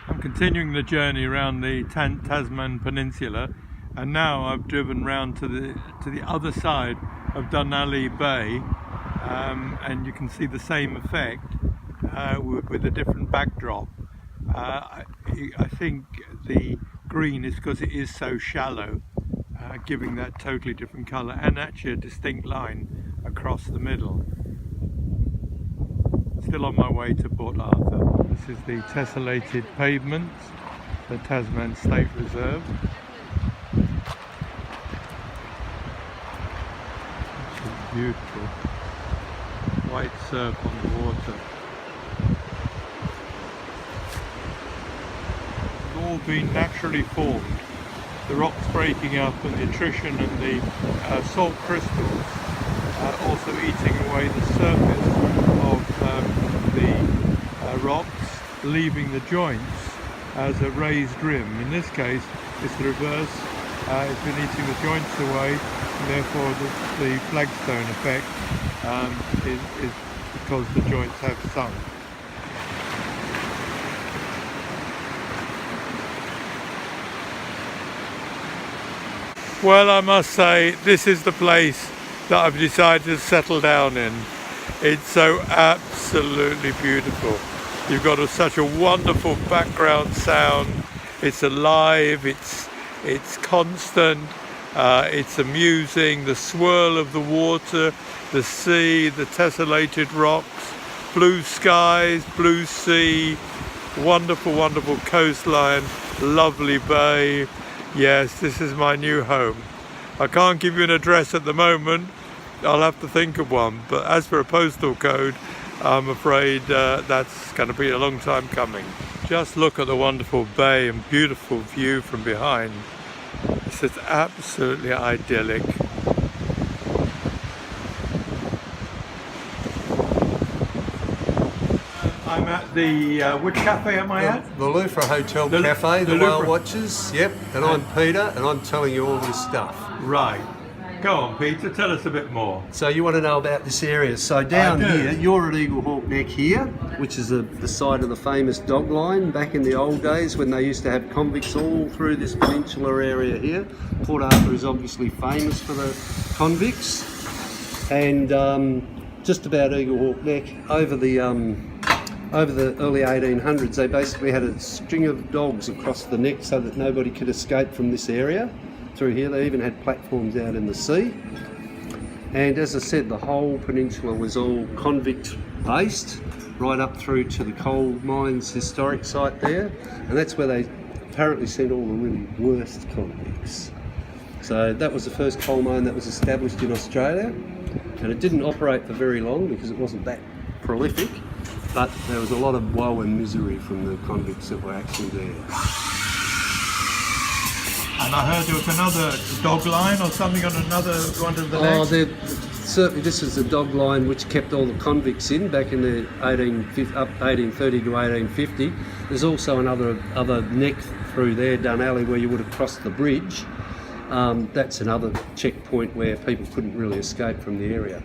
I'm continuing the journey around the Tasman Peninsula, and now I've driven round to the other side of Denali Bay, and you can see the same effect with a different backdrop. I think the green is because it is so shallow, giving that totally different colour, and actually a distinct line across the middle. Still on my way to Port Arthur. This is the tessellated pavements, the Tasman State Reserve. This is beautiful. White surf on the water. It's all been naturally formed. The rocks breaking up and the attrition and the salt crystals also eating away the surface of the rocks, leaving the joints as a raised rim. In this case it's the reverse, it's been eating the joints away, and therefore the flagstone effect is because the joints have sunk. Well, I must say, this is the place that I've decided to settle down in. It's so absolutely beautiful. You've got such a wonderful background sound. It's alive, it's constant, it's amusing. The swirl of the water, the sea, the tessellated rocks, blue skies, blue sea, wonderful, wonderful coastline, lovely bay. Yes, this is my new home. I can't give you an address at the moment. I'll have to think of one, but as for a postal code, I'm afraid that's going to be a long time coming. Just look at the wonderful bay and beautiful view from behind. It's just absolutely idyllic. I'm at the, which cafe am I at? The Louvre Hotel Cafe, the Whale Watchers, yep, and I'm Peter, and I'm telling you all this stuff. Right. Go on, Peter, tell us a bit more. So you want to know about this area. So down here, you're at Eagle Hawk Neck here, which is the site of the famous dog line back in the old days when they used to have convicts all through this peninsula area here. Port Arthur is obviously famous for the convicts. And just about Eagle Hawk Neck, over the early 1800s, they basically had a string of dogs across the neck so that nobody could escape from this area. Through here, they even had platforms out in the sea. And as I said, the whole peninsula was all convict based, right up through to the coal mines historic site there. And that's where they apparently sent all the really worst convicts. So that was the first coal mine that was established in Australia. And it didn't operate for very long because it wasn't that prolific. But there was a lot of woe and misery from the convicts that were actually there. And I heard there was another dog line or something on another one of the necks. Certainly this is the dog line which kept all the convicts in back in the 1830 to 1850. There's also other neck through there, Denali, where you would have crossed the bridge. That's another checkpoint where people couldn't really escape from the area.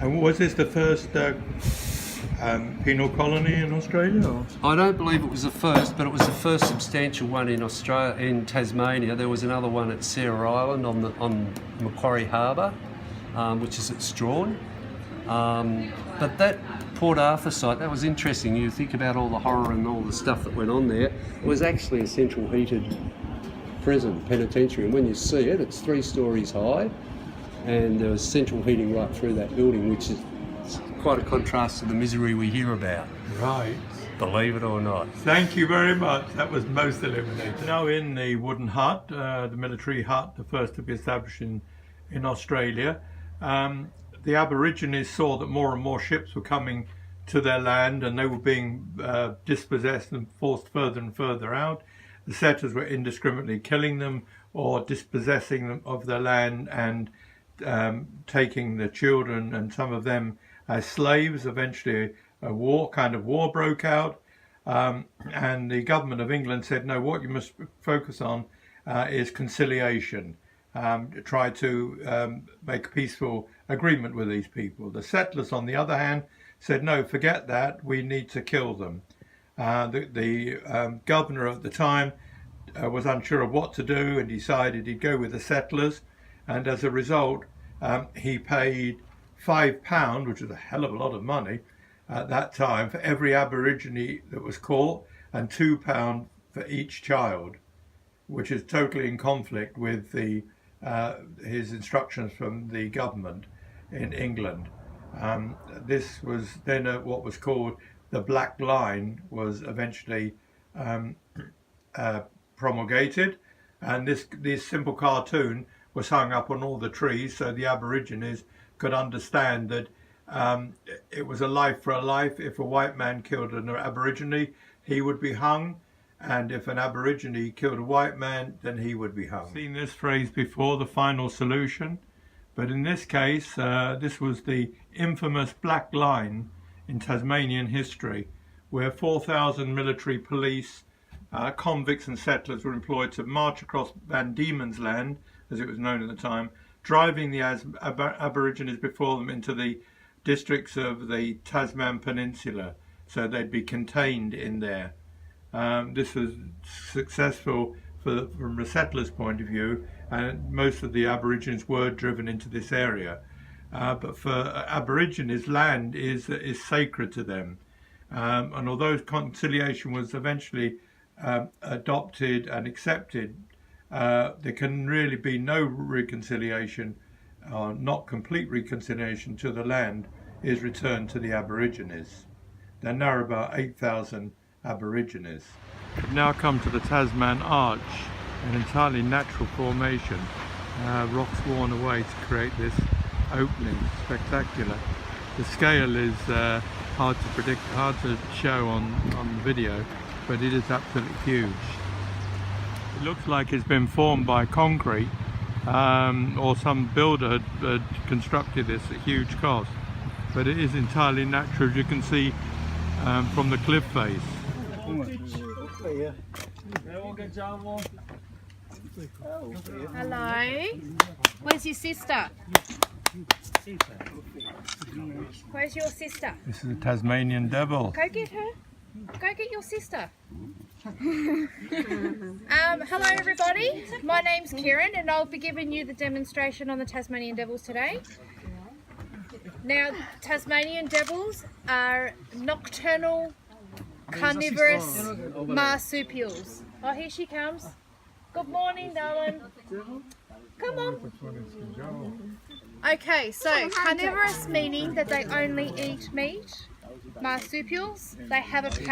And was this the first penal colony in Australia? Or? I don't believe it was the first, but it was the first substantial one in Australia. In Tasmania, there was another one at Sarah Island on Macquarie Harbour, which is at Strawn. But that Port Arthur site, that was interesting. You think about all the horror and all the stuff that went on there. It was actually a central heated prison, penitentiary, and when you see it, it's 3 stories high, and there was central heating right through that building, which is quite a contrast to the misery we hear about. Right. Believe it or not. Thank you very much. That was most illuminating. Now in the wooden hut, the military hut, the first to be established in Australia, the Aborigines saw that more and more ships were coming to their land and they were being dispossessed and forced further and further out. The settlers were indiscriminately killing them or dispossessing them of their land and taking the children and some of them as slaves. Eventually a war broke out, and the government of England said, no, what you must focus on is conciliation. Try to make a peaceful agreement with these people. The settlers, on the other hand, said, no, forget that, we need to kill them. The governor at the time was unsure of what to do and decided he'd go with the settlers, and as a result he paid £5, which was a hell of a lot of money at that time, for every Aborigine that was caught, and £2 for each child, which is totally in conflict with his instructions from the government in England. This was then what was called the Black Line was eventually promulgated, and this simple cartoon was hung up on all the trees so the Aborigines could understand that it was a life for a life. If a white man killed an Aborigine, he would be hung, and if an Aborigine killed a white man, then he would be hung. I've seen this phrase before, the final solution, but in this case this was the infamous Black Line in Tasmanian history, where 4,000 military police, convicts and settlers were employed to march across Van Diemen's Land, as it was known at the time, driving the Aborigines before them into the districts of the Tasman Peninsula, so they'd be contained in there. This was successful from the settlers' point of view, and most of the Aborigines were driven into this area. But for Aborigines, land is sacred to them. And although conciliation was eventually adopted and accepted, there can really be no reconciliation, or not complete reconciliation, till the land is returned to the Aborigines. There are now about 8,000 Aborigines. We've now come to the Tasman Arch, an entirely natural formation, rocks worn away to create this opening. Spectacular. The scale is hard to predict, hard to show on video, but it is absolutely huge. It looks like it's been formed by concrete, or some builder had constructed this at huge cost, but it is entirely natural, as you can see from the cliff face. Hello. Where's your sister? Where's your sister? This is the Tasmanian Devil. Go get her. Go get your sister. Hello everybody, my name's Kieran and I'll be giving you the demonstration on the Tasmanian Devils today. Now, Tasmanian Devils are nocturnal carnivorous marsupials. Oh, here she comes. Good morning, darling. Come on. Okay, so carnivorous meaning that they only eat meat. Marsupials, they have a pack.